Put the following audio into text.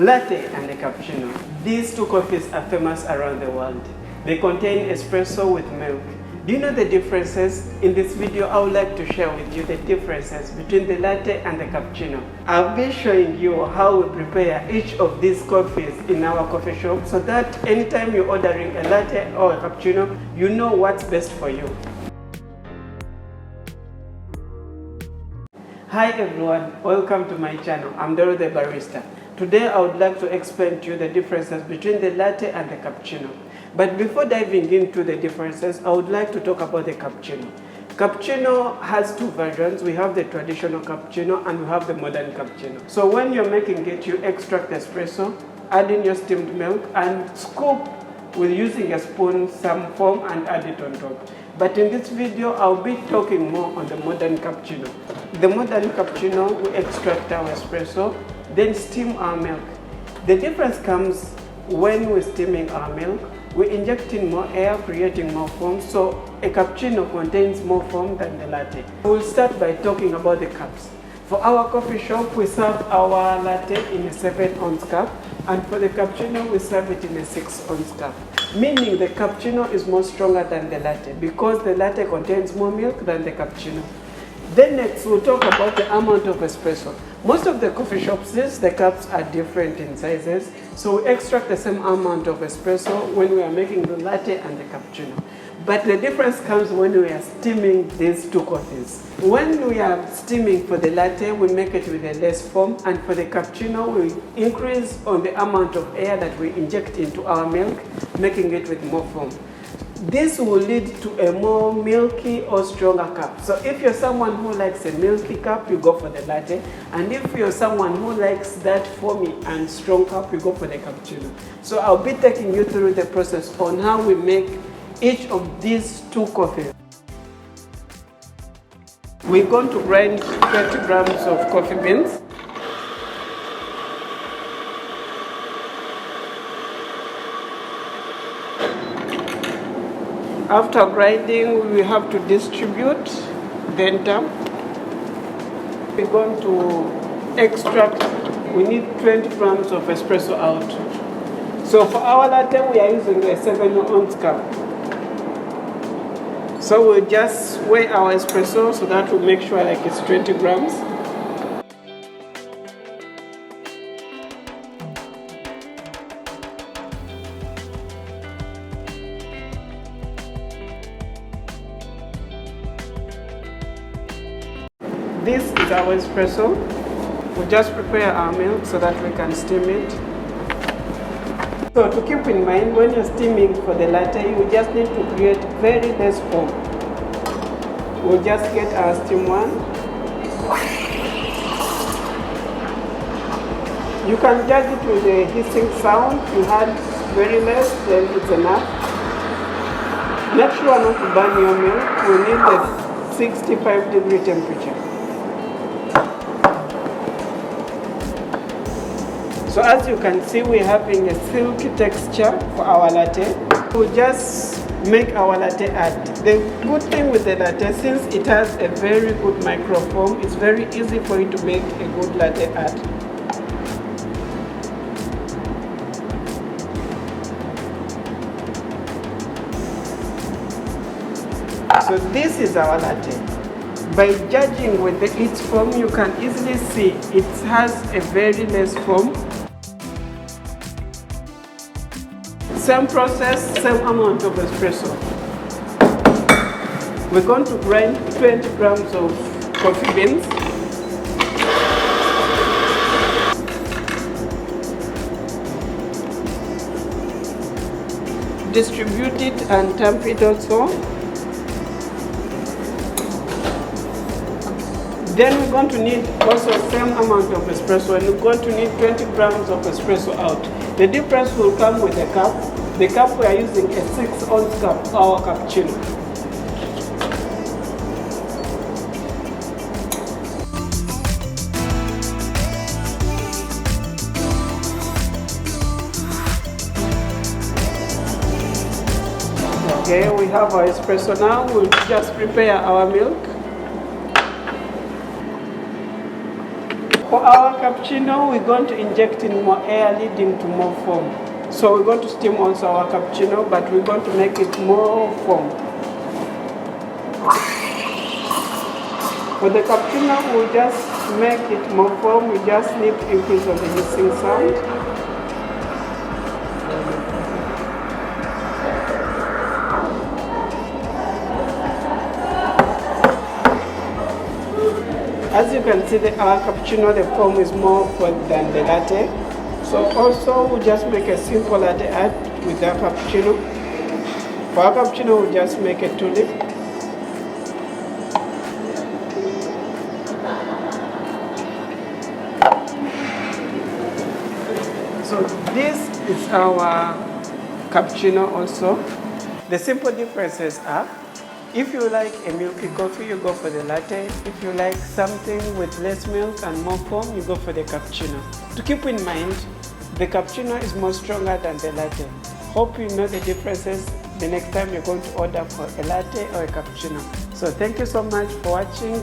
Latte and a cappuccino. These two coffees are famous around the world. They contain espresso with milk. Do you know the differences? In this video, I would like to share with you the differences between the latte and the cappuccino. I'll be showing you how we prepare each of these coffees in our coffee shop so that anytime you're ordering a latte or a cappuccino, you know what's best for you. Hi everyone, welcome to my channel. I'm the Barista. Today I would like to explain to you the differences between the latte and the cappuccino. But before diving into the differences, I would like to talk about the cappuccino. Cappuccino has two versions. We have the traditional cappuccino and we have the modern cappuccino. So when you're making it, you extract espresso, add in your steamed milk and scoop with using a spoon some foam and add it on top. But in this video, I'll be talking more on the modern cappuccino. The modern cappuccino, we extract our espresso, then steam our milk. The difference comes when we're steaming our milk, we're injecting more air, creating more foam, so a cappuccino contains more foam than the latte. We'll start by talking about the cups. For our coffee shop, we serve our latte in a 7-ounce cup, and for the cappuccino, we serve it in a 6-ounce cup. Meaning the cappuccino is more stronger than the latte because the latte contains more milk than the cappuccino. Then next, we'll talk about the amount of espresso. Most of the coffee shops, the cups are different in sizes, so we extract the same amount of espresso when we are making the latte and the cappuccino. But the difference comes when we are steaming these two coffees. When we are steaming for the latte, we make it with a less foam, and for the cappuccino, we increase on the amount of air that we inject into our milk, making it with more foam. This will lead to a more milky or stronger cup. So if you're someone who likes a milky cup, you go for the latte. And if you're someone who likes that foamy and strong cup, you go for the cappuccino. So I'll be taking you through the process on how we make each of these two coffees. We're going to grind 30 grams of coffee beans. After grinding, we have to distribute the enter. We're going to extract, we need 20 grams of espresso out. So for our latte, we are using a 7-ounce cup. So we'll just weigh our espresso so that we'll make sure like it's 20 grams. This is our espresso. We'll just prepare our milk so that we can steam it. So to keep in mind, when you're steaming for the latte, you just need to create very less foam. We'll just get our steam one. You can judge it with a hissing sound. You had very less, then it's enough. Make sure not to burn your milk. We need the 65-degree temperature. So as you can see, we're having a silky texture for our latte. We'll just make our latte art. The good thing with the latte, since it has a very good microfoam, it's very easy for you to make a good latte art. So this is our latte. By judging with its foam, you can easily see it has a very less foam. Same process, same amount of espresso. We're going to grind 20 grams of coffee beans. Distribute it and tamp it also. Then we're going to need also the same amount of espresso, and we're going to need 20 grams of espresso out. The difference will come with the cup. The cup we are using a 6-ounce cup, our cappuccino. Okay, we have our espresso now. We'll just prepare our milk. For our cappuccino, we're going to inject in more air, leading to more foam. So we're going to steam also our cappuccino, but we're going to make it more foam. For the cappuccino, we'll just make it more foam. We just need to increase on the hissing sound. As you can see, our cappuccino, the foam is more foam than the latte. So also, we just make a simple latte art with our cappuccino. For our cappuccino, we just make a tulip. So this is our cappuccino also. The simple differences are, if you like a milky coffee, you go for the latte. If you like something with less milk and more foam, you go for the cappuccino. To keep in mind, the cappuccino is more stronger than the latte. Hope you know the differences the next time you're going to order for a latte or a cappuccino. So thank you so much for watching.